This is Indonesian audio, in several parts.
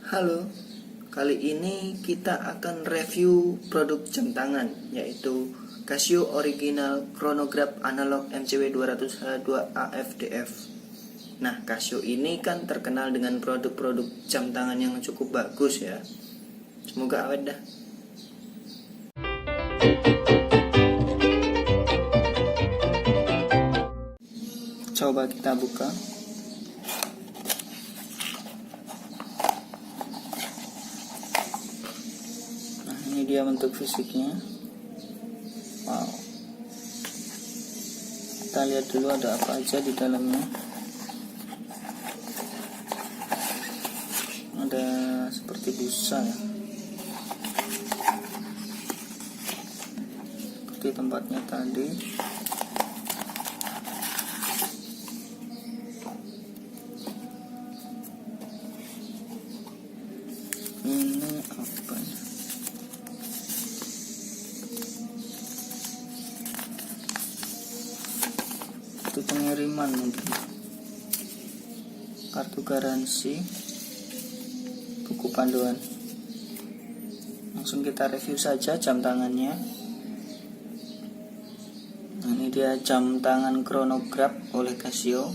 Halo, kali ini kita akan review produk jam tangan, yaitu Casio Original Chronograph Analog MCW 200H2 AFDF. Nah, Casio ini kan terkenal dengan produk-produk jam tangan yang cukup bagus ya. Semoga awet dah. Coba kita buka. Ini dia bentuk fisiknya. Wow. Kita lihat dulu ada apa aja di dalamnya. Ada seperti busa ya. Seperti tempatnya tadi. Ini apa ya? Itu pengiriman mungkin, kartu garansi, buku panduan. Langsung kita review saja jam tangannya. Nah, ini dia jam tangan chronograph oleh Casio.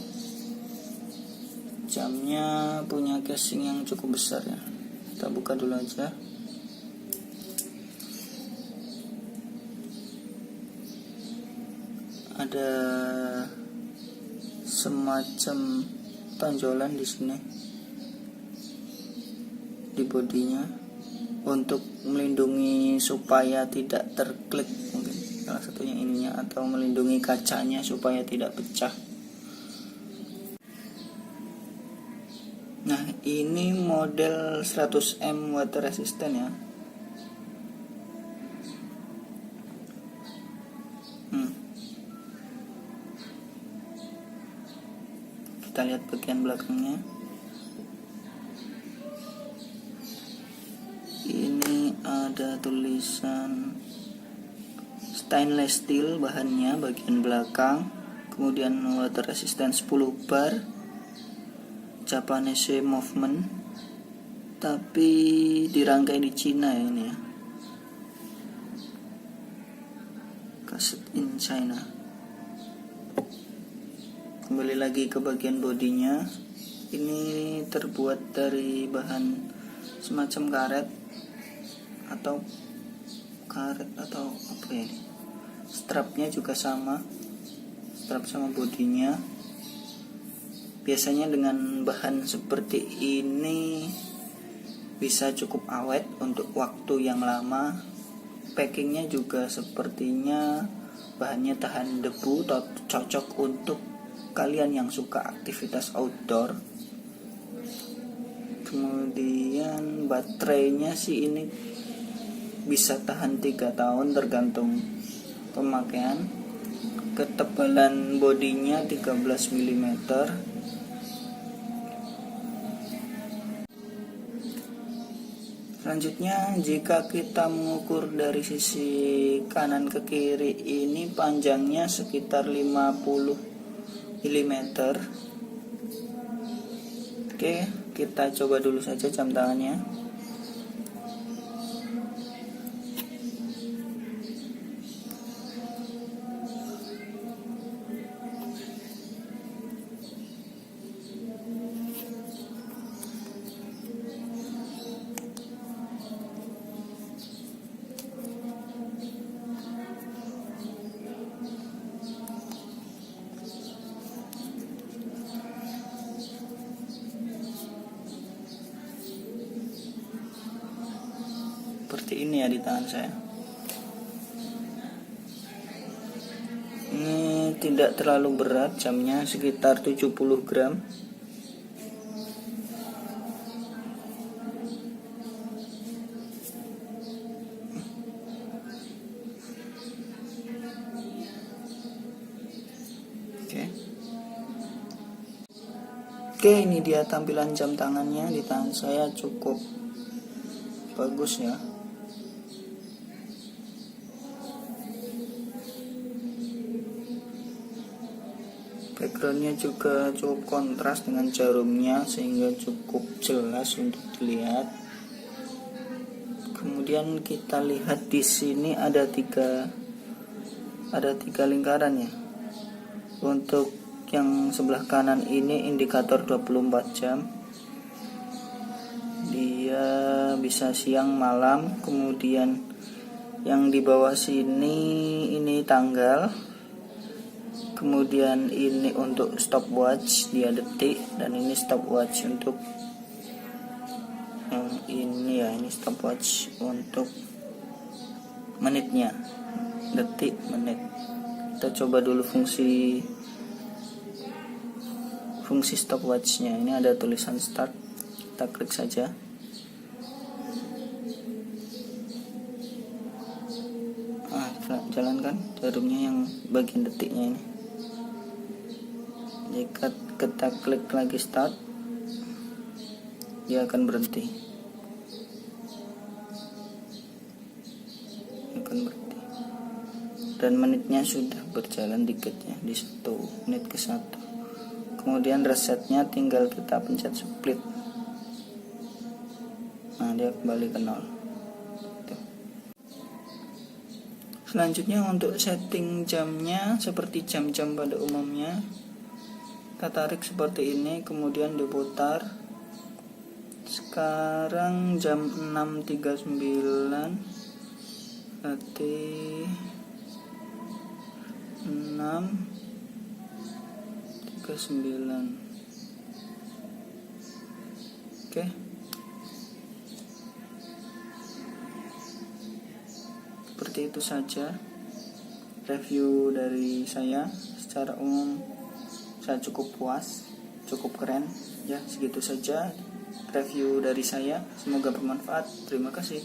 Jamnya punya casing yang cukup besar ya. Kita buka dulu aja. Ada semacam tonjolan di sini di bodinya untuk melindungi supaya tidak terklik, mungkin salah satunya ininya, atau melindungi kacanya supaya tidak pecah. Nah, ini model 100M water resistant ya. Kita lihat bagian belakangnya. Ini ada tulisan stainless steel bahannya bagian belakang, kemudian water resistant 10 bar, Japanese movement, tapi dirangkai di Cina ya ini ya. Cast in China. Kembali lagi ke bagian bodinya. Ini terbuat dari bahan semacam karet atau apa ya? Strapnya juga sama. Strap sama bodinya. Biasanya dengan bahan seperti ini bisa cukup awet untuk waktu yang lama. Packingnya juga sepertinya bahannya tahan debu, cocok untuk kalian yang suka aktivitas outdoor. Kemudian baterainya sih ini bisa tahan 3 tahun tergantung pemakaian. Ketebalan bodinya 13 mm. Selanjutnya, jika kita mengukur dari sisi kanan ke kiri, ini panjangnya sekitar 50 mm. Oke, kita coba dulu saja jam tangannya. Seperti ini ya di tangan saya. Ini tidak terlalu berat, jamnya sekitar 70 gram. Oke, ini dia tampilan jam tangannya di tangan saya, cukup bagus ya. Backgroundnya juga cukup kontras dengan jarumnya sehingga cukup jelas untuk dilihat. Kemudian kita lihat di sini ada tiga lingkaran ya. Untuk yang sebelah kanan ini indikator 24 jam. Dia bisa siang malam. Kemudian yang di bawah sini ini tanggal. Kemudian ini untuk stopwatch, dia detik, dan ini stopwatch untuk yang ini ya, ini stopwatch untuk menitnya, detik, menit. Kita coba dulu fungsi stopwatchnya. Ini ada tulisan start, kita klik saja. Kita jalankan jarumnya yang bagian detiknya ini. Jika kita klik lagi start, dia akan berhenti. Dan menitnya sudah berjalan dikit ya, di 1 menit ke 1. Kemudian resetnya tinggal kita pencet split. Nah, dia kembali ke 0. Selanjutnya untuk setting jamnya seperti jam-jam pada umumnya. Kita tarik seperti ini, kemudian diputar. Sekarang jam 6.39, berarti 6.39. Oke. Seperti itu saja review dari saya. Secara umum saya cukup puas, cukup keren ya. Segitu saja review dari saya, semoga bermanfaat. Terima kasih.